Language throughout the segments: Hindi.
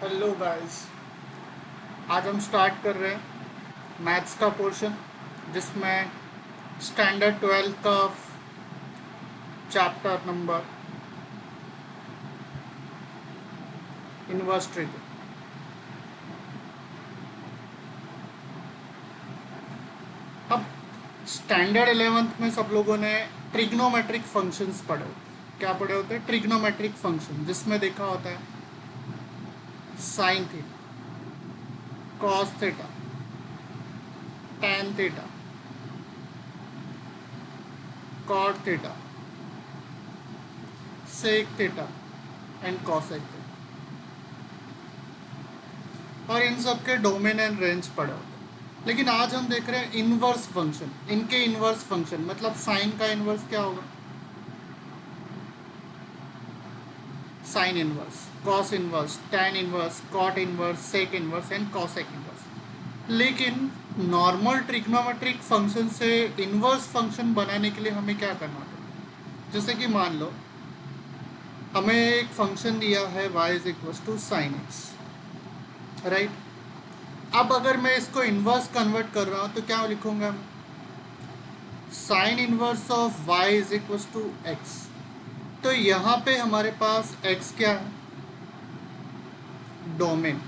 Hello guys. आज हम स्टार्ट कर रहे हैं मैथ्स का पोर्शन जिसमें स्टैंडर्ड 12 का चैप्टर नंबर इन्वर्स ट्रिग। अब स्टैंडर्ड 11th में सब लोगों ने ट्रिग्नोमेट्रिक फंक्शंस पढ़े होते। क्या पढ़े होते हैं? ट्रिग्नोमेट्रिक फंक्शन, जिसमें देखा होता है sine theta, cos theta, tan theta, cot theta, sec theta and cosec theta, और इन सब के डोमेन एंड रेंज पड़े होते हैं। लेकिन आज हम देख रहे हैं इनवर्स फंक्शन। इनके इनवर्स फंक्शन मतलब साइन का इनवर्स क्या होगा? Sine inverse, cos inverse, tan inverse, cot inverse, sec inverse and cosec inverse. लेकिन नॉर्मल ट्रिग्नोमेट्रिक फंक्शन से इनवर्स फंक्शन बनाने के लिए हमें क्या करना पड़ेगा? जैसे कि मान लो हमें एक फंक्शन दिया है y is equal to sine x, right. अब अगर मैं इसको इनवर्स कन्वर्ट कर रहा हूँ तो क्या लिखूंगा मैं? Sine inverse of y is equal to x. तो यहाँ पे हमारे पास x क्या है? डोमेन।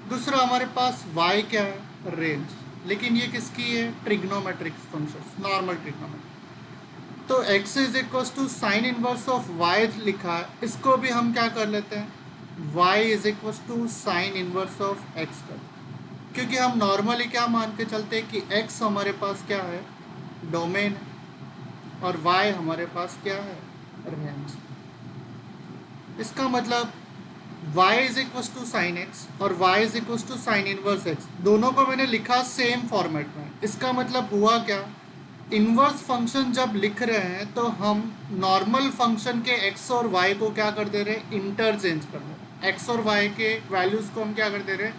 दूसरा हमारे पास y क्या है? रेंज। लेकिन ये किसकी है? Trigonometric function, normal trigonometric. तो x is equal to sine inverse of y लिखा है, इसको भी हम क्या कर लेते हैं? y is equal to sine inverse of x कर, क्योंकि हम नॉर्मली क्या मान के चलते हैं कि x हमारे पास क्या है? डोमेन, और y हमारे पास क्या है? रेंज। इसका मतलब y is equal to sine x और y is equal to sine inverse x, दोनों को मैंने लिखा सेम फॉर्मेट में। इसका मतलब हुआ क्या? इनवर्स फंक्शन जब लिख रहे हैं तो हम नॉर्मल फंक्शन के x और y को क्या कर दे रहे हैं? इंटरचेंज कर रहे हैं। x और y के वैल्यूज को हम क्या कर दे रहे हैं?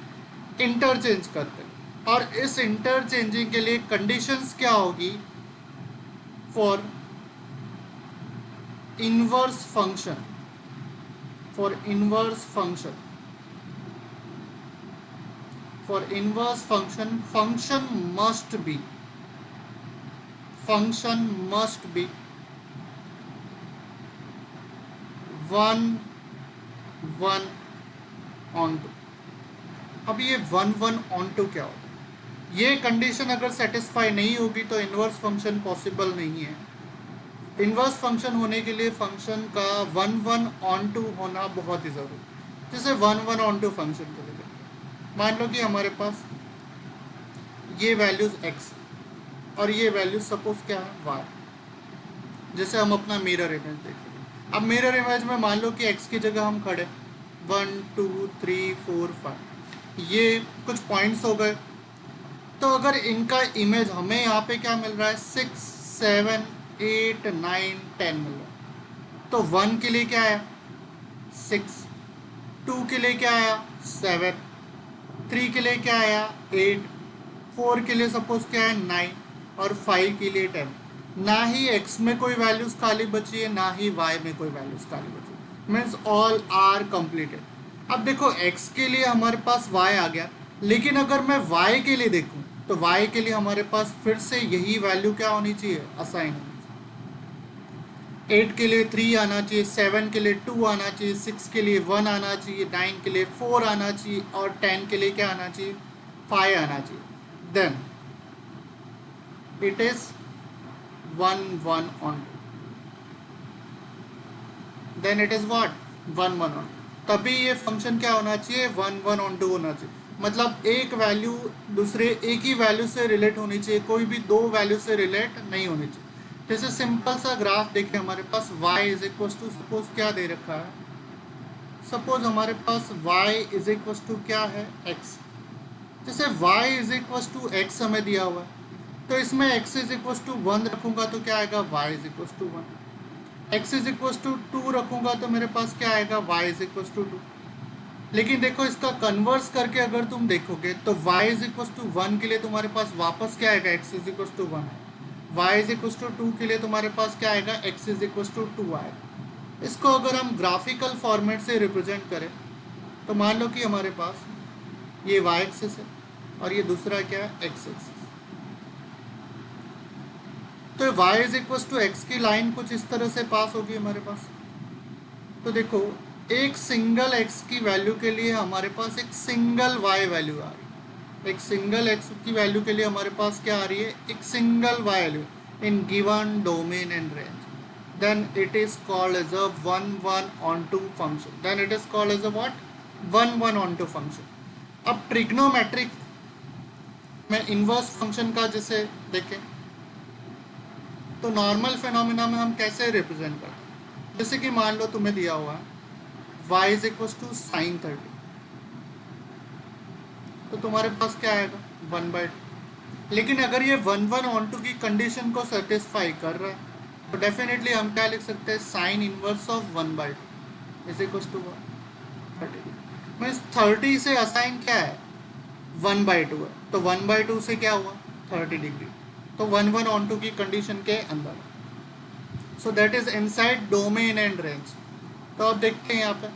इंटरचेंज करते हैं। और इस इंटरचेंजिंग के लिए कंडीशंस क्या होगी? For inverse function, for inverse function, for inverse function, function must be 1 1 on 2। अब ये 1 1 on 2 क्या होता है? ये कंडीशन अगर सेटिस्फाई नहीं होगी तो इनवर्स फंक्शन पॉसिबल नहीं है। इनवर्स फंक्शन होने के लिए फंक्शन का 1 1 on 2 होना बहुत ही ज़रूरी। जैसे 1 1 on 2 फंक्शन के लिए मान लो कि हमारे पास ये वैल्यूज x और ये वैल्यूज सपोज क्या है? y। जैसे हम अपना मिरर इमेज देखें। अब मिरर इमेज में मान लो कि x की जगह हम खड़े 1 2 3 4 5, ये कुछ पॉइंट्स हो गए। तो अगर इनका इमेज हमें यहाँ पे क्या मिल रहा है? 6 7 8 9 10 मिल रहा है। तो 1 के लिए क्या आया? 6, 2 के लिए क्या आया? 7, 3 के लिए क्या आया? 8, 4 के लिए सपोज क्या है? 9, और 5 के लिए 10। ना ही x में कोई वैल्यूज खाली बची है, ना ही y में कोई वैल्यूज खाली बची है, मीन्स ऑल आर कंप्लीटेड। अब देखो x के लिए हमारे पास y आ गया, लेकिन अगर मैं y के लिए देखूं तो y के लिए हमारे पास फिर से यही वैल्यू क्या होनी चाहिए? असाइन होनी चाहिए। 8 के लिए 3 आना चाहिए, 7 के लिए 2 आना चाहिए, 6 के लिए 1 आना चाहिए, 9 के लिए 4 आना चाहिए, और 10 के लिए क्या आना चाहिए? 5 आना चाहिए। Then it is 1 1 on 2। Then it is what? 1 1 on 2। तभी ये फंक्शन क्या होना चाहिए? 1 1 on 2 होना चाहिए। मतलब एक वैल्यू दूसरे एक ही वैल्यू से रिलेट होनी चाहिए, कोई भी दो वैल्यू से रिलेट नहीं होनी चाहिए। जैसे सिंपल सा ग्राफ देखें, हमारे पास y is equal to suppose क्या दे रखा है? सपोज हमारे पास y इज इक्वल टू क्या है? x। जैसे y is equal to x हमें दिया हुआ है, तो इसमें x इज इक्वल टू 1 रखूंगा तो क्या आएगा? y is equal to 1। x is equal to 2 रखूंगा तो मेरे पास क्या आएगा? y is equal to 2। लेकिन देखो इसका कन्वर्स करके अगर तुम देखोगे तो y इज इक्वल टू 1 के लिए तुम्हारे पास वापस क्या आएगा? x इज इक्वल टू 1 है। y इज इक्वल टू 2 के लिए तुम्हारे पास क्या आएगा? x इज इक्वल टू 2 आएगा। इसको अगर हम ग्राफिकल फॉर्मेट से रिप्रेजेंट करें तो मान लो कि हमारे पास ये y एक्सिस है और ये दूसरा क्या है, x एक्सिस। तो y is equal to x की लाइन कुछ इस तरह से पास होगी हमारे पास। तो देखो, एक सिंगल x की वैल्यू के लिए हमारे पास एक सिंगल y वैल्यू आ रही है। एक सिंगल x की वैल्यू के लिए हमारे पास क्या आ रही है, एक single y value in given domain and range, then it is called as a 1 onto function. Then it is called as a what, 1 onto function. अब ट्रिग्नोमेट्रिक में इनवर्स फंक्शन का जैसे देखें तो नॉर्मल फिनोमिना में हम कैसे रिप्रेजेंट करते हैं, जैसे कि मान लो तुम्हें दिया हुआ है y is equal to sine 30, तो तुम्हारे पास क्या आएगा 1/2। लेकिन अगर ये 1 onto की कंडीशन को सेटिस्फाई कर रहा है तो डेफिनेटली हम क्या लिख सकते हैं, sine inverse of 1/2 is equal to 30। Means 30 से असाइन क्या है 1/2 है, तो 1/2 से क्या हुआ 30 डिग्री, तो 1 onto की कंडीशन के अंदर। So that is inside domain and range. तो अब देखते हैं यहाँ पे,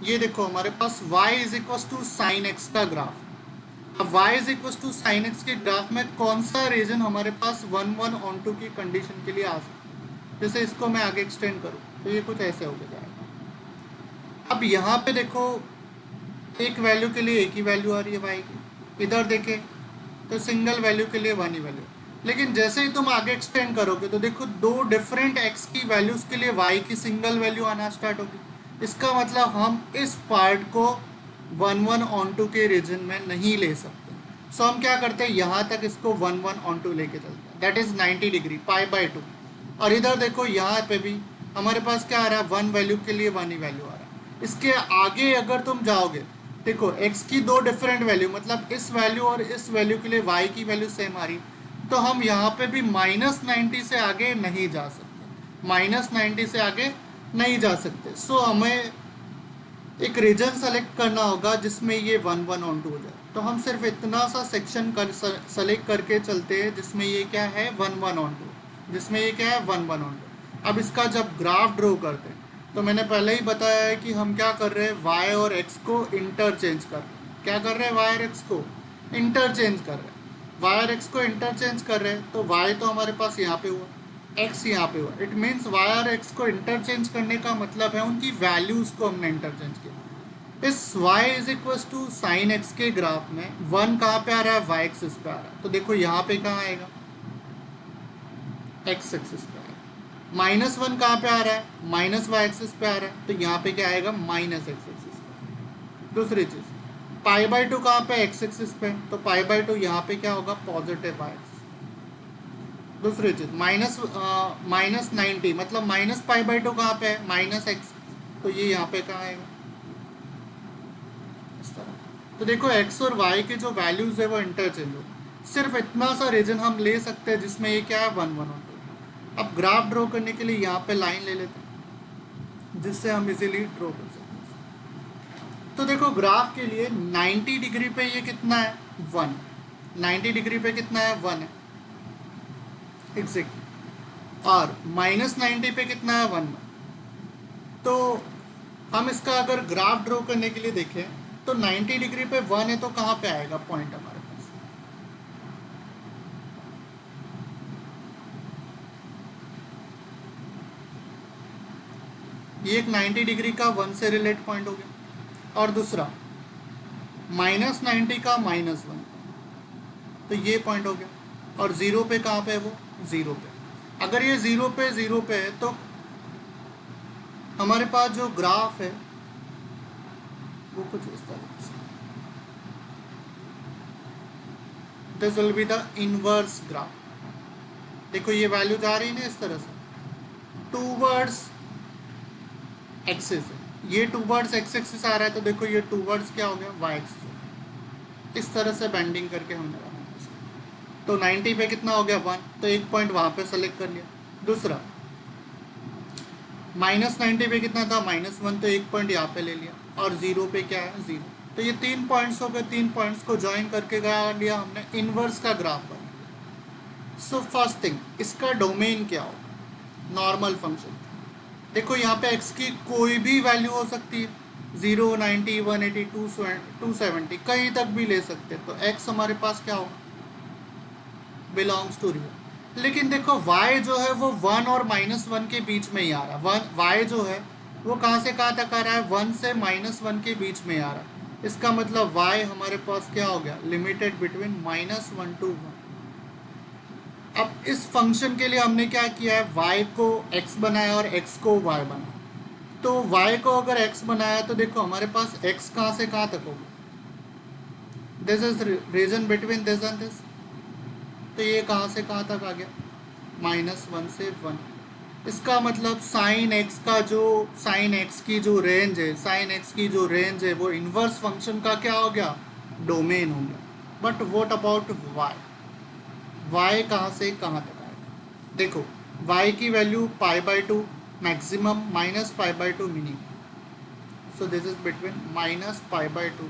ये देखो हमारे पास y is equal to sine x का ग्राफ। अब y is equal to sine x के ग्राफ में कौन सा रीजन हमारे पास 1 onto की कंडीशन के लिए आ सकता है। जैसे इसको मैं आगे एक्सटेंड करूँ तो ये कुछ ऐसे हो जाएगा। अब यहाँ पे देखो, एक वैल्यू के लिए एक ही वैल्यू आ रही है y की, इधर देखें तो सिंगल वैल्यू के लिए वन ही वैल्यू। लेकिन जैसे ही तुम आगे एक्सटेंड करोगे तो देखो दो डिफरेंट x की वैल्यूज के लिए y की सिंगल वैल्यू आना स्टार्ट होगी। इसका मतलब हम इस पार्ट को 1 onto के रीजन में नहीं ले सकते। सो हम क्या करते हैं, यहाँ तक इसको 1 onto लेके चलते हैं, दैट इज 90 डिग्री π/2। और इधर देखो यहाँ पे भी हमारे पास क्या आ रहा है, वन वैल्यू के लिए वन ही वैल्यू आ रहा है। इसके आगे अगर तुम जाओगे, देखो x की दो डिफरेंट वैल्यू, मतलब इस वैल्यू और इस वैल्यू के लिए y की वैल्यू सेम आ रही, तो हम यहाँ पे भी -90 से आगे नहीं जा सकते, -90 से आगे नहीं जा सकते। सो हमें एक रीजन सेलेक्ट करना होगा जिसमें ये 1 onto हो जाए। तो हम सिर्फ इतना सा सेक्शन कर सेलेक्ट करके चलते हैं जिसमें ये क्या है 1 onto, जिसमें ये क्या है 1 onto। अब इसका जब ग्राफ ड्रॉ करते हैं तो मैंने पहले ही बताया है कि हम क्या कर रहे हैं, y और x को इंटरचेंज कर रहे हैं। क्या कर रहे हैं, y और x को इंटरचेंज कर रहे हैं। y और x को इंटरचेंज कर रहे हैं तो y तो हमारे पास यहाँ पे हुआ, x यहाँ पे हुआ। इट मीन्स y और x को इंटरचेंज करने का मतलब है उनकी वैल्यूज को हमने इंटरचेंज किया। इस y is equal to sine x के ग्राफ में 1 कहाँ पे आ रहा है, y एक्सिस पे आ रहा है। तो देखो यहाँ पे कहाँ आएगा, x एक्सिस पे आएगा। -1 कहाँ पे आ रहा है, -y एक्सिस पे आ रहा है, तो यहाँ पे क्या आएगा, -x एक्सिस पे। दूसरी चीज π/2 कहाँ पे, x एक्सिस पे, तो π/2 यहाँ पे क्या होगा, पॉजिटिव y एक्सिस। दूसरी चीज -90 मतलब -π/2 कहाँ पे है, -x, तो ये यहाँ पे कहाँ आएगा, इस तरह। तो देखो x और y के जो वैल्यूज है वो इंटरचेंज हो। सिर्फ इतना सा रीजन हम ले सकते हैं जिसमें ये क्या है 1 onto। अब ग्राफ ड्रॉ करने के लिए यहाँ पे लाइन ले लेते हैं जिससे हम इजीली ड्रॉ कर सकते हैं। तो देखो ग्राफ के लिए 90 डिग्री पे ये कितना है, 1। 90 डिग्री पे कितना है, 1 है एग्जैक्ट। और -90 पे कितना है, 1। तो हम इसका अगर ग्राफ ड्रॉ करने के लिए देखें तो 90 डिग्री पे 1 है तो कहाँ पे आएगा पॉइंट हमारे पास, ये एक 90 डिग्री का 1 से रिलेट पॉइंट हो गया। और दूसरा -90 का -1, तो ये पॉइंट हो गया। और 0 पे कहाँ पे है वो, 0 पे। अगर ये 0 पे है तो हमारे पास जो ग्राफ है वो कुछ इस तरह से, this will be the inverse graph. देखो ये वैल्यू जा रही है ना इस तरह से टूवर्ड्स एक्सिस है, ये टूवर्ड्स एक्स एक्सिस आ रहा है, तो देखो ये टूवर्ड्स क्या हो गया, वाई एक्सिस। इस तरह से बेंडिंग करके हमने बनाया इसको। तो 90 पे कितना हो गया, 1, तो एक पॉइंट वहाँ पे सेलेक्ट कर लिया। दूसरा -90 पे कितना था, -1, तो एक पॉइंट यहाँ पे ले लिया। और 0 पे क्या है, 0। तो ये 3 पॉइंट्स हो गए, 3 पॉइंट्स को ज्वाइन करके लगा लिया हमने, इनवर्स का ग्राफ बना लिया। सो फर्स्ट थिंग, इसका डोमेन क्या होगा, नॉर्मल फंक्शन। देखो यहाँ पे x की कोई भी वैल्यू हो सकती है, 0, 90, 180, 270, कहीं तक भी ले सकते हैं, तो x हमारे पास क्या होगा, बिलोंग्स टू रियल। लेकिन देखो y जो है वो 1 और -1 के बीच में ही आ रहा है, y जो है वो कहाँ से कहाँ तक आ रहा है, 1 से -1 के बीच में आ रहा है। इसका मतलब y हमारे पास क्या हो गया, लिमिटेड बिटवीन -1 to 1। अब इस फंक्शन के लिए हमने क्या किया है, y को x बनाया और x को y बनाया। तो y को अगर x बनाया तो देखो हमारे पास x कहाँ से कहाँ तक होगा, this is region between this and this, तो ये कहाँ से कहाँ तक आ गया, -1 से 1। इसका मतलब साइन एक्स की जो रेंज है, वो इन्वर्स फंक्शन का क्या हो गया, डोमेन हो गया। But what about y, y कहाँ से कहाँ तक आएगा, देखो वाई की value π/2 maximum, -π/2 minimum, so this is between -π/2।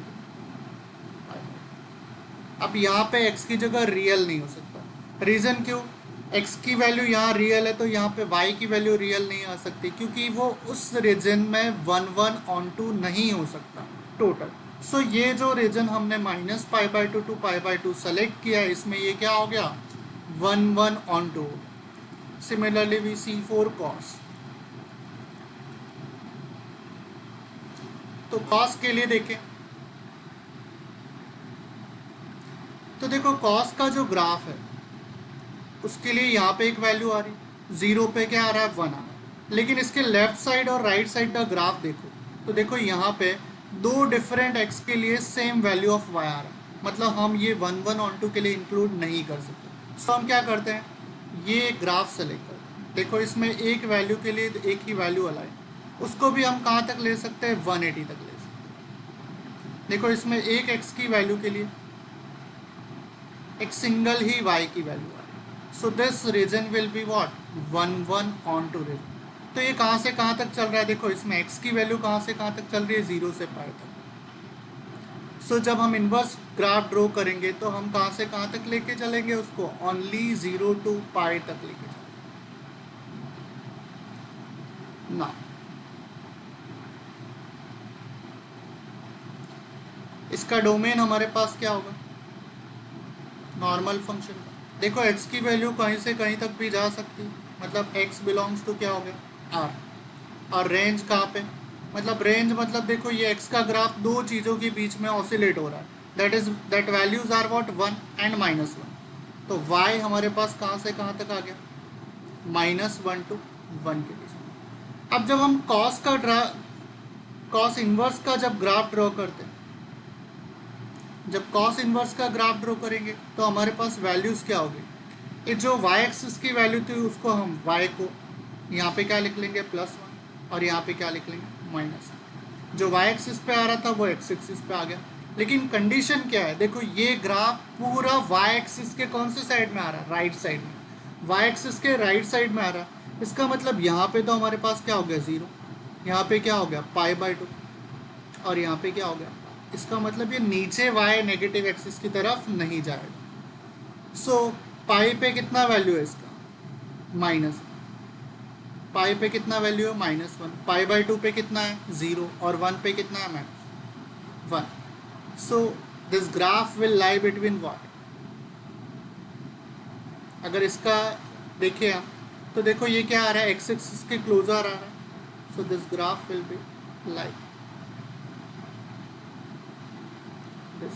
अब यहाँ पे x की जगह रियल नहीं हो सकता, रीज़न क्यों, x की वैल्यू यहाँ रियल है तो यहाँ पे y की वैल्यू रियल नहीं आ सकती, क्योंकि वो उस रीजन में 1/1 नहीं हो सकता टोटल। सो ये जो रीजन हमने -π/2 to π/2 सेलेक्ट किया है, इसमें ये क्या हो गया, 1/1। Similarly we see for cos, तो कॉस के लिए देखें तो देखो कॉस का जो ग्राफ है उसके लिए यहाँ पे एक वैल्यू आ रही, 0 पे क्या आ रहा है, 1 आ रहा है। लेकिन इसके लेफ्ट साइड और राइट साइड का ग्राफ देखो, तो देखो यहाँ पे दो डिफरेंट x के लिए सेम वैल्यू ऑफ y आ रहा है, मतलब हम ये 1/1 के लिए इंक्लूड नहीं कर सकते। सो हम क्या करते हैं, ये ग्राफ सेलेक्ट करते हैं, देखो इसमें एक वैल्यू के लिए एक ही वैल्यू अलाइन, उसको भी हम कहाँ तक ले सकते हैं, 180 तक ले सकते हैं। देखो इसमें एक x की वैल्यू के लिए एक सिंगल ही y की वैल्यू आ रही है, so this region will be what, 1/1 region. तो ये कहाँ से कहाँ तक चल रहा है, देखो इसमें x की वैल्यू कहाँ से कहाँ तक चल रही है, 0 से π तक। सो जब हम इन्वर्स ग्राफ ड्रॉ करेंगे तो हम कहाँ से कहाँ तक लेके चलेंगे उसको, ओनली 0 to π तक लेके चलेंगे ना। इसका डोमेन हमारे पास क्या होगा, नॉर्मल फंक्शन का। देखो x की वैल्यू कहीं से कहीं तक भी जा सकती है, मतलब x बिलोंग्स टू क्या हो गया, r। और रेंज कहाँ पे, मतलब रेंज मतलब देखो ये x का ग्राफ दो चीज़ों के बीच में ऑसिलेट हो रहा है, that values are what, 1 and -1। तो y हमारे पास कहाँ से कहाँ तक आ गया, -1 to 1 के बीच में। अब जब हम कॉस इनवर्स का जब ग्राफ ड्रॉ करते हैं, जब कॉस इनवर्स का ग्राफ ड्रॉ करेंगे तो हमारे पास वैल्यूज़ क्या होगी, ये जो y एक्सिस की वैल्यू थी उसको हम y को यहाँ पे क्या लिख लेंगे, +1, और यहाँ पे क्या लिख लेंगे, -1। जो y एक्सिस पे आ रहा था वो x एक्सिस पे आ गया। लेकिन कंडीशन क्या है, देखो ये ग्राफ पूरा y एक्सिस के कौन से साइड में आ रहा है, राइट साइड में, y एक्सिस के राइट साइड में आ रहा है। इसका मतलब यहाँ पे तो हमारे पास क्या हो गया, 0, यहाँ पे क्या हो गया, π/2, और यहाँ पे क्या हो गया। इसका मतलब ये नीचे y नेगेटिव एक्सिस की तरफ नहीं जाएगा। सो पाई पे कितना वैल्यू है इसका, -1। पाई पे कितना वैल्यू है, -1। π/2 पे कितना है, 0, और 1 पे कितना है, -1। सो this graph will lie between what, अगर इसका देखिए हम तो देखो ये क्या आ रहा है, एक्स एक्सिस के क्लोजर आ रहा है, so this graph will be like this,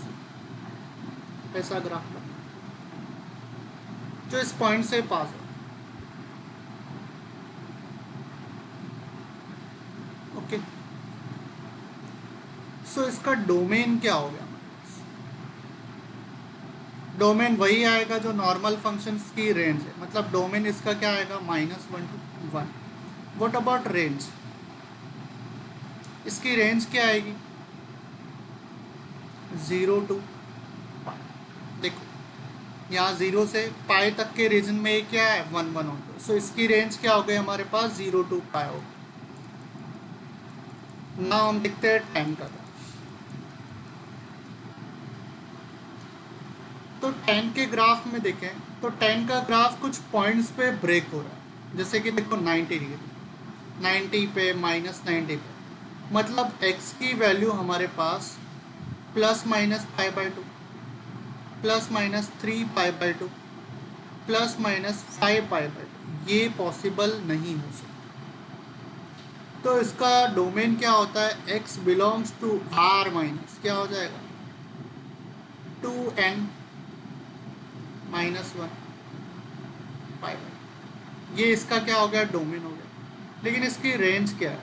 ऐसा ग्राफ बना जो इस पॉइंट से पास है। ओके, सो इसका डोमेन क्या हो गया, डोमेन वही आएगा जो नॉर्मल फंक्शंस की रेंज है, मतलब डोमेन इसका क्या आएगा, -1 to 1। व्हाट अबाउट रेंज, इसकी रेंज क्या आएगी, 0 to π। देखो यहाँ 0 से π तक के रीजन में ये क्या है, 1/1। सो इसकी रेंज क्या हो गई हमारे पास, 0 to π हो। ना हम देखते हैं टाइम का ग्राफ, तो 10 के ग्राफ में देखें तो 10 का ग्राफ कुछ पॉइंट्स पे ब्रेक हो रहा है, जैसे कि देखो 90 डिग्री, 90 पे, -90 पे, मतलब x की वैल्यू हमारे पास ±π/2, ±3π/2, ±5π/2, ये पॉसिबल नहीं हो सकता। तो इसका डोमेन क्या होता है, x belongs to r minus क्या हो जाएगा 2n -1 पाई। ये इसका क्या हो गया, डोमेन हो गया। लेकिन इसकी रेंज क्या है,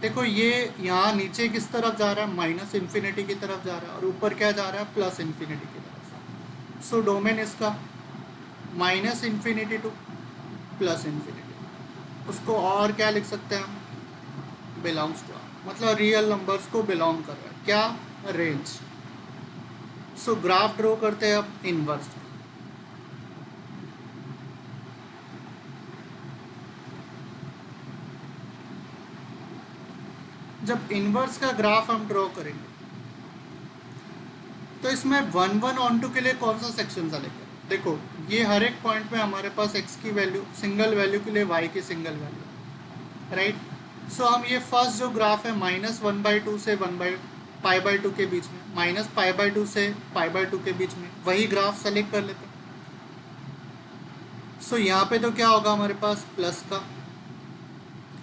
देखो ये यहाँ नीचे किस तरफ जा रहा है, -∞ की तरफ जा रहा है, और ऊपर क्या जा रहा है, +∞ की तरफ। सो डोमेन इसका -∞ टू +∞। उसको और क्या लिख सकते हैं हम, बिलोंग्स टू, मतलब रियल नंबर्स को बिलोंग कर रहा है क्या, रेंज। सो ग्राफ ड्रॉ करते हैं अब इनवर्स। जब इनवर्स का ग्राफ हम ड्रॉ करेंगे तो इसमें 1 ऑन टू के लिए कौन सा सेक्शन चलेगा, देखो ये हर एक पॉइंट पे हमारे पास x की वैल्यू, सिंगल वैल्यू के लिए y की सिंगल वैल्यू, राइट। सो हम ये फर्स्ट जो ग्राफ है -1/2 से 1/π/2 के बीच में, -π/2 से π/2 के बीच में, वही ग्राफ सेलेक्ट कर लेते हैं। सो यहाँ पे तो क्या होगा हमारे पास, प्लस का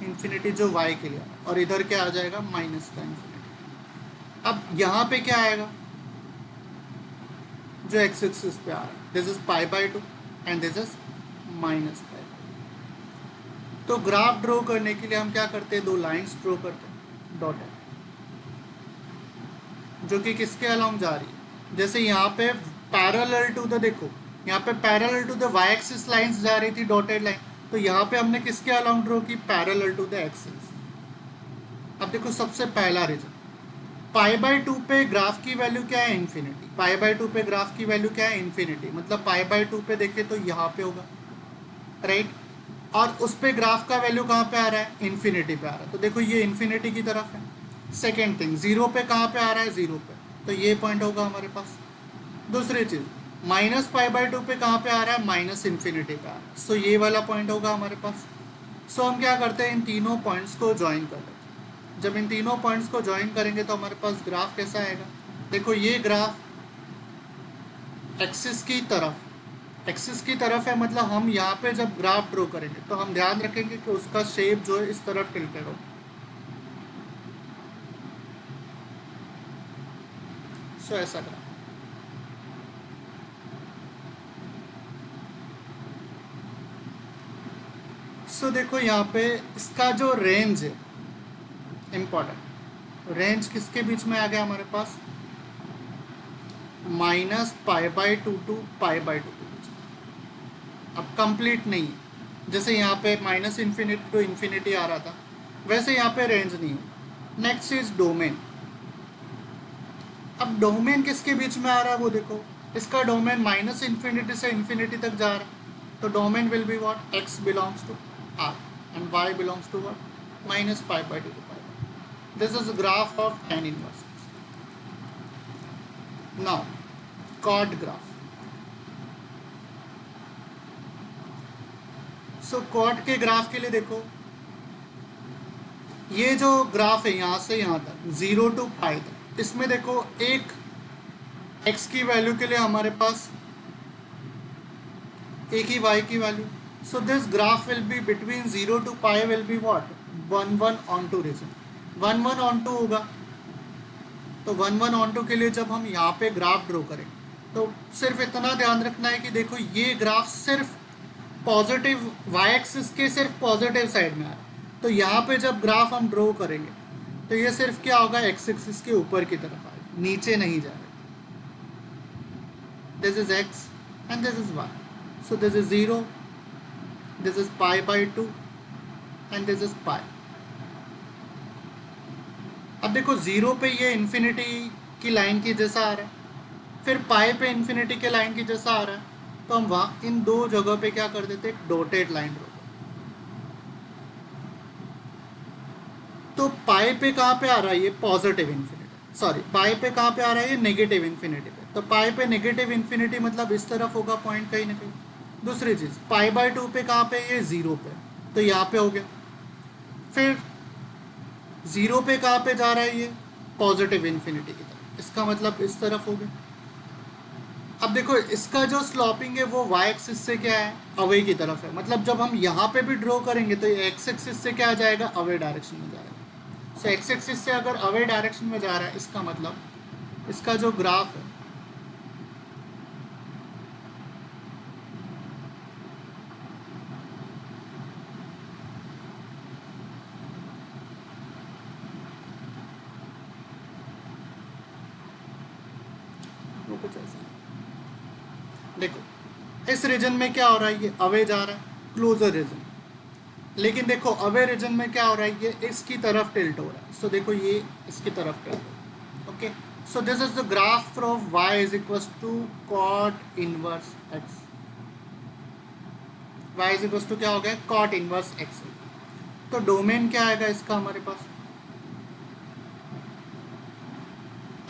इन्फिनिटी जो y के लिए, और इधर क्या आ जाएगा, माइनस का इन्फिनिटी। अब यहाँ पे क्या आएगा, जो x एक्सिस पे आ रहा है, this is π/2 and this is -π/2। तो ग्राफ ड्रॉ करने के लिए हम क्या करते हैं, दो लाइंस ड्रॉ करते हैं डॉटेड, जो कि किसके अलोंग जा रही है। जैसे यहाँ पे पैरेलल टू द, देखो यहाँ पे parallel to the y axis lines जा रही थी डॉटेड लाइन, तो यहाँ पे हमने किसके अलोंग ड्रॉ की, पैरेलल टू द एक्सिस। अब देखो सबसे पहला रीजन, π/2 पे ग्राफ की वैल्यू क्या है, इन्फिनिटी। π/2 पे ग्राफ की वैल्यू क्या है, इन्फिनिटी, मतलब π/2 पे देखे तो यहाँ पे होगा, राइट। और उस पे ग्राफ का वैल्यू कहाँ पे आ रहा है, इन्फिनिटी पे आ रहा है, तो देखो ये इन्फिनिटी की तरफ है। सेकेंड थिंग, 0 पे कहाँ पे आ रहा है, 0 पे, तो ये पॉइंट होगा हमारे पास। दूसरी चीज़, -π/2 पे कहाँ पे आ रहा है, -∞ पे आ रहा है, सो ये वाला पॉइंट होगा हमारे पास। सो हम क्या करते हैं, इन तीनों पॉइंट्स को ज्वाइन कर लेते हैं। जब इन तीनों पॉइंट्स को ज्वाइन करेंगे तो हमारे पास ग्राफ कैसा आएगा, देखो ये ग्राफ एक्सिस की तरफ है, मतलब हम यहाँ पे जब ग्राफ ड्रॉ करेंगे तो हम ध्यान रखेंगे कि उसका शेप जो है इस तरफ टिल्टेड हो। सो ऐसा ग्राफ। सो देखो यहाँ पे इसका जो रेंज है, इम्पॉर्टेंट, रेंज किसके बीच में आ गया हमारे पास, -π/2 टू π/2 के बीच में। अब कंप्लीट नहीं है, जैसे यहाँ पे -∞ टू इन्फिनिटी आ रहा था, वैसे यहाँ पे रेंज नहीं है। Next is domain. अब डोमेन किसके बीच में आ रहा है वो देखो, इसका डोमेन -∞ से इन्फिनिटी तक जा रहा है, तो domain will be what, x belongs to r and y belongs to what, -π/2 to π/2. This is a graph of tan inverses. Now chord graph. So chord के ग्राफ के लिए देखो, ये जो ग्राफ है यहाँ से यहाँ तक 0 to π तक, इसमें देखो एक x की वैल्यू के लिए हमारे पास एक ही y की value. So this graph will be between 0 to π will be what, 1 onto region, 1 onto होगा। तो 1 onto के लिए जब हम यहाँ पे ग्राफ ड्रॉ करें तो सिर्फ इतना ध्यान रखना है कि देखो ये ग्राफ सिर्फ पॉजिटिव y एक्सिस के सिर्फ पॉजिटिव साइड में आ रहा है, तो यहाँ पे जब ग्राफ हम ड्रॉ करेंगे तो ये सिर्फ क्या होगा, x एक्सिस के ऊपर की तरफ आएगा, नीचे नहीं जाएगा। This is x and this is y, so this is 0, this is π/2 and this is π। अब देखो 0 पे ये इन्फिनिटी की लाइन की जैसा आ रहा है, फिर π पे इन्फिनिटी के लाइन की जैसा आ रहा है, तो हम वहाँ इन दो जगह पे क्या कर देते हैं, डॉटेड लाइन ड्रॉ। तो π पे कहाँ पे आ रहा है, ये पॉजिटिव इन्फिनिटी, सॉरी π पे कहाँ पे आ रहा है, ये नेगेटिव इन्फिनिटी पे, तो π पे नेगेटिव इन्फिनिटी मतलब इस तरफ होगा पॉइंट कहीं ना कहीं। दूसरी चीज π/2 पे कहाँ पे, ये 0 पे, तो यहाँ पे हो गया। फिर जीरो पे कहाँ पे जा रहा है ये, पॉजिटिव इन्फिनिटी की तरफ, इसका मतलब इस तरफ हो गया। अब देखो इसका जो स्लॉपिंग है वो वाई एक्सिस से क्या है, अवे की तरफ है, मतलब जब हम यहाँ पे भी ड्रॉ करेंगे तो ये एक्स एक्सिस से क्या आ जाएगा, अवे डायरेक्शन में जाएगा। सो एक्स एक्सिस से अगर अवे डायरेक्शन में जा रहा है, इसका मतलब इसका जो ग्राफ है वो कुछ ऐसा है। देखो इस रीजन में क्या हो रहा है, ये अवे जा रहा है, क्लोजर रीजन। लेकिन देखो अवे रीजन में क्या हो रहा है, ये इसकी तरफ टिल्ट हो रहा है। सो देखो ये इसकी तरफ टिल्ट हो रहा है। Okay, so this is the graph of y is equal to cot inverse x। y is equal to क्या हो गया, कॉट इनवर्स x। तो डोमेन क्या आएगा इसका हमारे पास,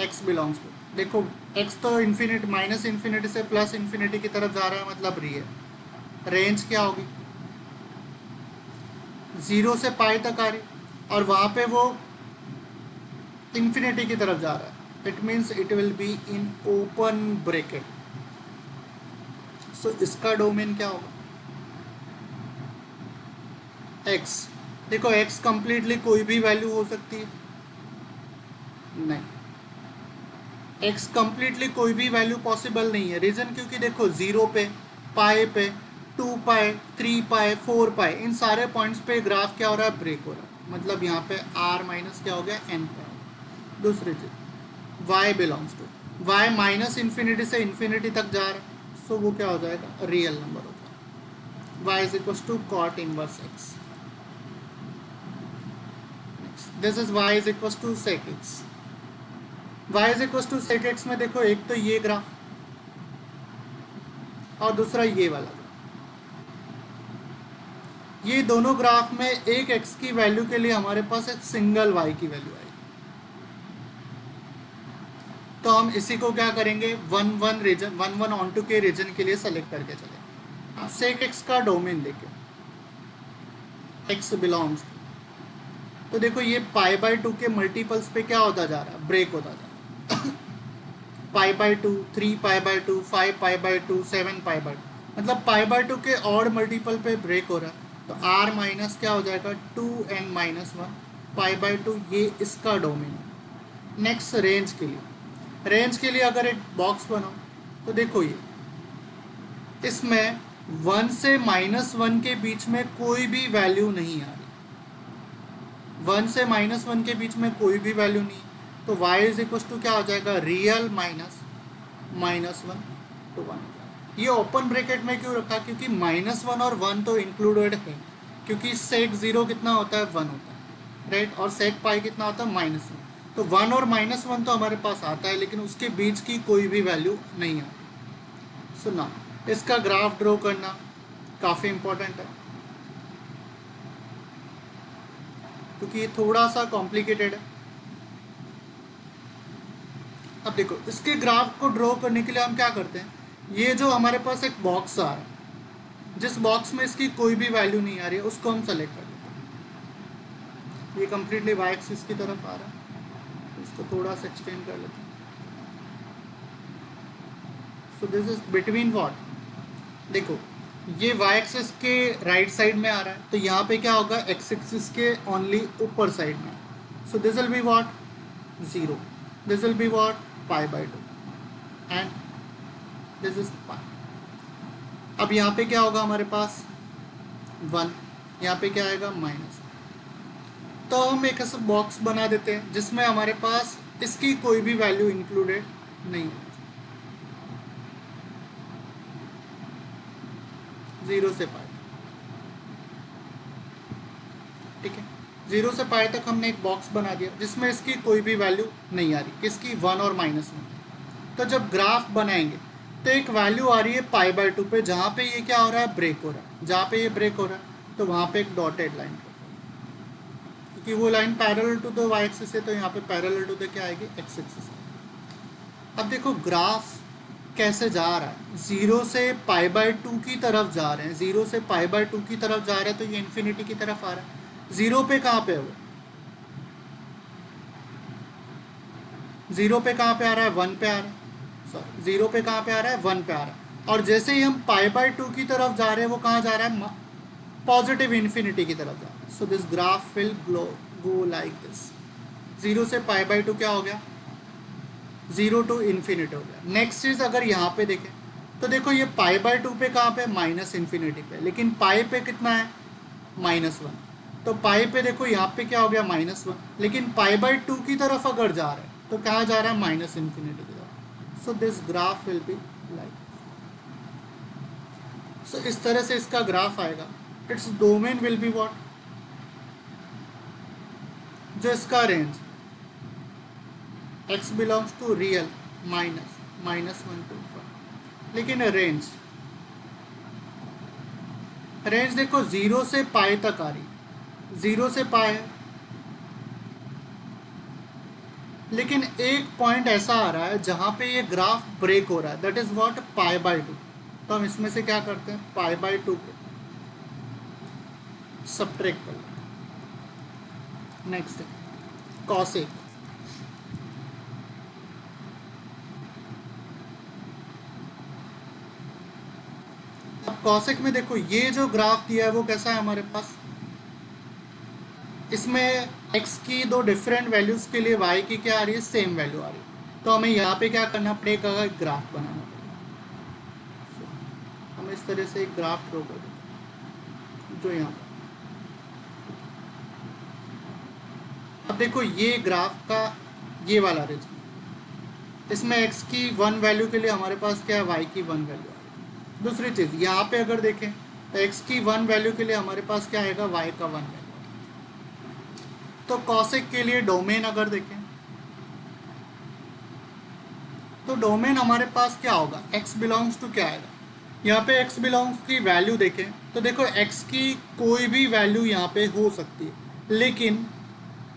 x बिलोंग्स टू, देखो x तो इन्फिनिटी माइनस इन्फिनिटी से प्लस इन्फिनिटी की तरफ जा रहा है, मतलब रियल रेंज क्या होगी, जीरो से पाई तक आ रही, और वहां पे वो इंफिनिटी की तरफ जा रहा है। It means it will be in open bracket. So इसका डोमेन क्या होगा, x। देखो x कंप्लीटली कोई भी वैल्यू हो सकती है, नहीं, x कंप्लीटली कोई भी वैल्यू पॉसिबल नहीं है। रीजन क्योंकि देखो जीरो पे, पाई पे, 2 पाई, 3 पाई, 4 पाई, इन सारे पॉइंट्स पे ग्राफ क्या हो रहा है, ब्रेक हो रहा है, मतलब यहाँ पे r माइनस क्या हो गया, n पाई। दूसरी चीज y belongs to, y minus infinity से इन्फिनिटी तक जा रहा है, सो वो क्या हो जाएगा, रियल नंबर हो जाएगा। y is equal to cot inverse x। This is y is equal to sec x। y is equal to sec x में देखो एक तो ये ग्राफ और दूसरा ये वाला ग्राफ, ये दोनों ग्राफ में एक x की वैल्यू के लिए हमारे पास एक सिंगल y की वैल्यू आएगी। तो हम इसी को क्या करेंगे, 1 रीजन 1 ऑन टू के रीजन के लिए सेलेक्ट करके चले। सेक x का डोमेन देखे, x बिलोंग्स टू, तो देखो ये पाई बाय 2 के मल्टीपल्स पे क्या होता जा रहा है, ब्रेक होता जा रहा है। Pi by 2, 3 pi by 2, 5 pi by 2, 7 pi by 2, मतलब पाई बाय 2 के और मल्टीपल पे ब्रेक हो रहा है। तो r माइनस क्या हो जाएगा, 2n माइनस 1 पाई बाय 2, ये इसका डोमेन है। नेक्स्ट रेंज के लिए अगर एक बॉक्स बनाओ तो देखो ये इसमें 1 से -1 के बीच में कोई भी वैल्यू नहीं आ रही, 1 से -1 के बीच में कोई भी वैल्यू नहीं, तो y इज इक्वल टू क्या हो जाएगा, रियल माइनस -1 to 1। ये ओपन ब्रैकेट में क्यों रखा, क्योंकि -1 और 1 तो इंक्लूडेड है, क्योंकि सेक 0 कितना होता है, 1 होता है, राइट, और सेक पाई कितना होता है, -1। तो 1 और -1 तो हमारे पास आता है, लेकिन उसके बीच की कोई भी वैल्यू नहीं आती। सुना, इसका ग्राफ ड्रॉ करना काफ़ी इंपॉर्टेंट है, क्योंकि ये थोड़ा सा कॉम्प्लिकेटेड है। अब देखो इसके ग्राफ को ड्रॉ करने के लिए हम क्या करते हैं, ये जो हमारे पास एक बॉक्स आ रहा है, जिस बॉक्स में इसकी कोई भी वैल्यू नहीं आ रही है, उसको हम सेलेक्ट कर लेते हैं। ये कंप्लीटली वाई एक्सिस की तरफ आ रहा है, इसको थोड़ा सा एक्सटेंड कर लेते हैं। सो दिस इज बिटवीन व्हाट, देखो ये वाई एक्सिस के राइट साइड में आ रहा है, तो यहाँ पे क्या होगा, एक्स एक्सिस के ओनली ऊपर साइड में। So this will be what, 0, this will be what, pi by 2 and this is pi. अब यहाँ पे क्या होगा हमारे पास, 1, यहाँ पे क्या आएगा, माइनस। तो हम एक ऐसा बॉक्स बना देते हैं जिसमें हमारे पास इसकी कोई भी वैल्यू इंक्लूडेड नहीं है, 0 से पाई, ठीक है, 0 से पाई तक हमने एक बॉक्स बना दिया जिसमें इसकी कोई भी वैल्यू नहीं आ रही, किसकी, 1 और -1। तो जब ग्राफ बनाएंगे तो एक वैल्यू आ रही है पाई बाय 2 पे, जहाँ पे ये क्या हो रहा है, ब्रेक हो रहा है, जहाँ पे ये ब्रेक हो रहा है तो वहाँ पे एक डॉटेड लाइन, क्योंकि वो line parallel to the y axis है, तो यहाँ पे पैरेलल टू द क्या आएगी, एक्स एक्सिस। अब देखो ग्राफ कैसे जा रहा है, 0 से पाई बाय 2 की तरफ जा रहे हैं, 0 से पाई बाय 2 की तरफ जा रहे हैं, तो ये इन्फिनिटी की तरफ आ रहा है। जीरो पे कहाँ पे है वो, जीरो पे कहाँ पे आ रहा है, वन पे आ रहा है, सॉरी जीरो पे कहाँ पे आ रहा है, वन पे आ रहा है। और जैसे ही हम पाई बाय टू की तरफ जा रहे हैं वो कहाँ जा रहा है, पॉजिटिव इन्फिनिटी की तरफ जा रहा है। So this graph will go like this. Zero से पाई बाय टू क्या हो गया, जीरो टू इन्फिनिटी हो गया। नेक्स्ट चीज अगर यहाँ पे देखें तो देखो ये पाई बाय टू पे कहाँ पे, माइनस इन्फिनिटी पे, लेकिन पाई पे कितना है, माइनस वन। तो पाई पे देखो यहाँ पे क्या हो गया, माइनस वन, लेकिन पाई बाय टू की तरफ अगर जा रहा है तो कहाँ जा रहा है, माइनस इन्फिनिटी की तरफ। So this graph will be like, so इस तरह से इसका ग्राफ आएगा। Its domain will be what, जो इसका range x belongs to real minus minus one to one, लेकिन रेंज रेंज देखो जीरो से पाई तक आ रही, जीरो से पाई है, लेकिन एक पॉइंट ऐसा आ रहा है जहां पे ये ग्राफ ब्रेक हो रहा है, that is what, pi by to. तो हम इसमें से क्या करते हैं, पाई बाय टू को सब्ट्रैक्ट कर लेते हैं। नेक्स्ट है कॉसेक। अब कॉसेक में देखो ये जो ग्राफ दिया है वो कैसा है हमारे पास, इसमें x की दो डिफरेंट वैल्यूज के लिए y की क्या आ रही है, सेम वैल्यू आ रही है। तो हमें यहाँ पे क्या करना पड़ेगा, एक ग्राफ बनाना पड़ेगा। हम इस तरह से एक ग्राफ ड्रॉ कर देते जो यहाँ पर, अब देखो ये ग्राफ का ये वाला रीजन, इसमें x की वन वैल्यू के लिए हमारे पास क्या है, y की वन वैल्यू आ रही है। दूसरी चीज यहाँ पे अगर देखें तो x की वन वैल्यू के लिए हमारे पास क्या आएगा, y का वन वैल्यू। तो कॉसेक के लिए डोमेन अगर देखें तो डोमेन हमारे पास क्या होगा, x बिलोंग्स टू क्या आएगा, यहाँ पे x बिलोंग्स की वैल्यू देखें तो देखो x की कोई भी वैल्यू यहाँ पे हो सकती है, लेकिन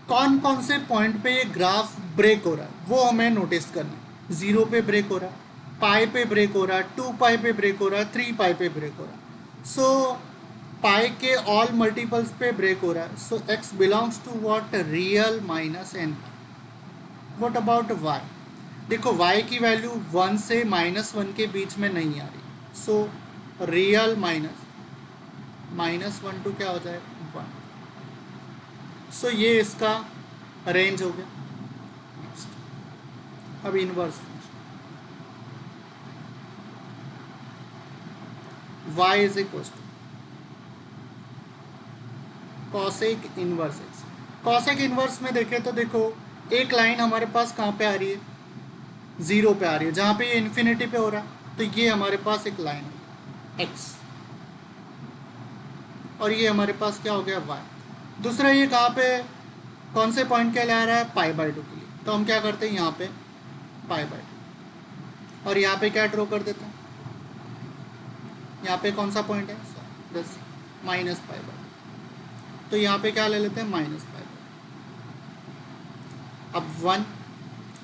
कौन कौन से पॉइंट पे ये ग्राफ ब्रेक हो रहा है वो हमें नोटिस करना है। जीरो पे ब्रेक हो रहा है, पाई पे ब्रेक हो रहा है, टू पाई पे ब्रेक हो रहा है, थ्री पाई पे ब्रेक हो रहा है। सो पाई के ऑल मल्टीपल्स पे ब्रेक हो रहा है। So x belongs to what, real minus n. What about y, देखो y की वैल्यू वन से माइनस वन के बीच में नहीं आ रही। So real minus minus one to क्या हो जाएगा, वन। सो ये इसका रेंज हो गया। अब inverse y is equal to cosec inverse x। Cosec inverse में देखें तो देखो एक लाइन हमारे पास कहाँ पे आ रही है, जीरो पे आ रही है, जहाँ पे ये इन्फिनिटी पे हो रहा है। तो ये हमारे पास एक लाइन है x, और ये हमारे पास क्या हो गया, y। दूसरा ये कहाँ पे, कौन से पॉइंट के लिए आ रहा है, पाई बाय टू के लिए। तो हम क्या करते हैं, यहाँ पे पाई बाय टू, और यहाँ पे क्या ड्रॉ कर देते हैं, यहाँ पे कौन सा पॉइंट है, दस माइनस पाई बाय टू। तो यहाँ पे क्या ले लेते हैं, माइनस पाई बाय टू। अब वन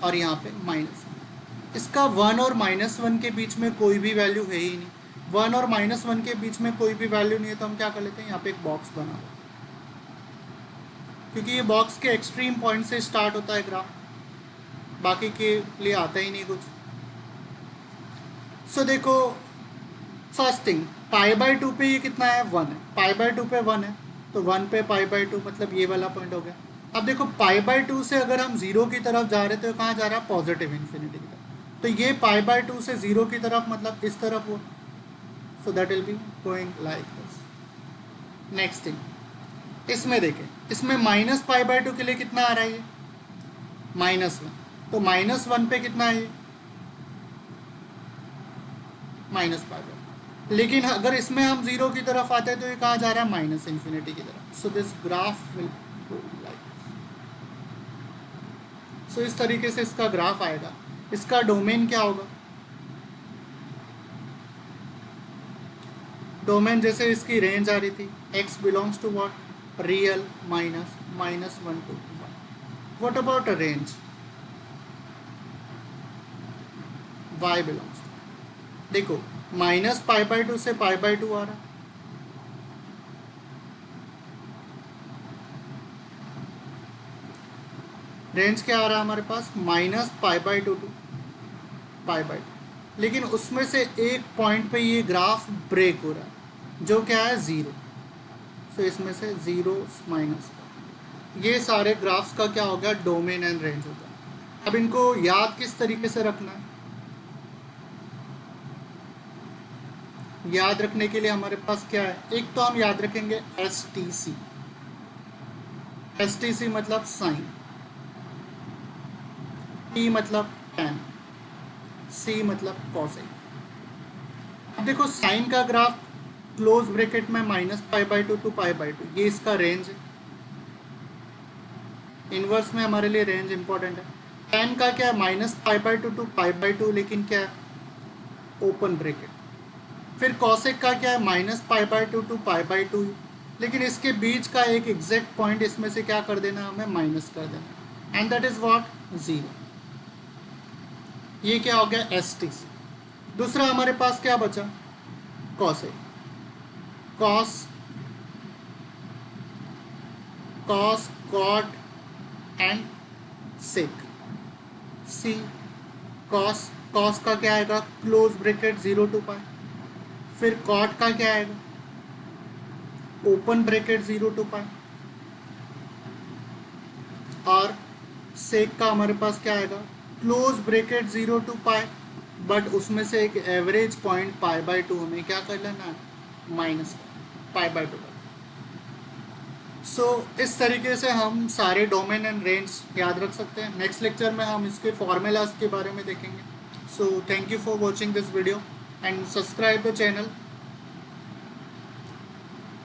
और यहाँ पे माइनस, इसका वन और माइनस वन के बीच में कोई भी वैल्यू है ही नहीं, वन और माइनस वन के बीच में कोई भी वैल्यू नहीं है। तो हम क्या कर लेते हैं, यहाँ पे एक बॉक्स बना लेते हैं, क्योंकि ये बॉक्स के एक्सट्रीम पॉइंट से स्टार्ट होता है ग्राफ, बाकी के लिए आता ही नहीं कुछ। सो देखो first thing, pi by to पे ये कितना है, वन है, पाई बाय टू पे वन है, तो वन पे पाई बाय टू, मतलब ये वाला पॉइंट हो गया। अब देखो पाई बाय टू से अगर हम जीरो की तरफ जा रहे तो कहाँ जा रहा है, पॉजिटिव इन्फिनिटी की तरफ। तो ये पाई बाय टू से जीरो की तरफ, मतलब इस तरफ हो। So that will be going like this. Next thing, इसमें देखें, इसमें माइनस पाई बाय टू के लिए कितना आ रहा है, ये माइनस वन। तो माइनस वन पे कितना है, माइनस पाई बाय। लेकिन अगर इसमें हम जीरो की तरफ आते हैं तो ये कहाँ जा रहा है, माइनस इन्फिनिटी की तरफ। So this graph will go like, so इस तरीके से इसका ग्राफ आएगा। इसका डोमेन क्या होगा, डोमेन जैसे इसकी रेंज आ रही थी, x belongs to what, real minus minus one to one. What about a range, y belongs to, देखो माइनस पाई बाय टू से पाई बाय टू आ रहा, रेंज क्या आ रहा है हमारे पास, minus pi by two to pi by two, लेकिन उसमें से एक पॉइंट पे ये ग्राफ ब्रेक हो रहा है जो क्या है 0। सो इसमें से 0 माइनस, ये सारे ग्राफ्स का क्या हो गया, डोमेन एंड रेंज हो गया। अब इनको याद किस तरीके से रखना है, याद रखने के लिए हमारे पास क्या है, एक तो हम याद रखेंगे S T C. S T C मतलब साइन, टी मतलब tan, सी मतलब कॉसेक। अब देखो साइन का ग्राफ क्लोज ब्रैकेट में minus pi by two to pi by two, ये इसका रेंज है। इनवर्स में हमारे लिए रेंज इंपॉर्टेंट है। tan का क्या है, minus pi by two to pi by two, लेकिन क्या है ओपन ब्रैकेट। फिर कॉसेक का क्या है, minus pi by two to pi by two, लेकिन इसके बीच का एक एग्जैक्ट पॉइंट इसमें से क्या कर देना, हमें माइनस कर देना, एंड दैट इज व्हाट, 0। ये क्या हो गया एस टी सी। दूसरा हमारे पास क्या बचा, cosec, cos cos cot and sec, C cos, cos का क्या आएगा, क्लोज ब्रैकेट 0 टू पाई। फिर कॉट का क्या आएगा, ओपन ब्रैकेट 0 टू पाई। और सेक का हमारे पास क्या आएगा, close bracket 0 to pi, but उसमें से एक average point pi by two हमें क्या कर लेना है, minus pi by two. So इस तरीके से हम सारे डोमेन एंड रेंज याद रख सकते हैं। नेक्स्ट लेक्चर में हम इसके फॉर्मूलाज के बारे में देखेंगे। So thank you for watching this video and subscribe the channel.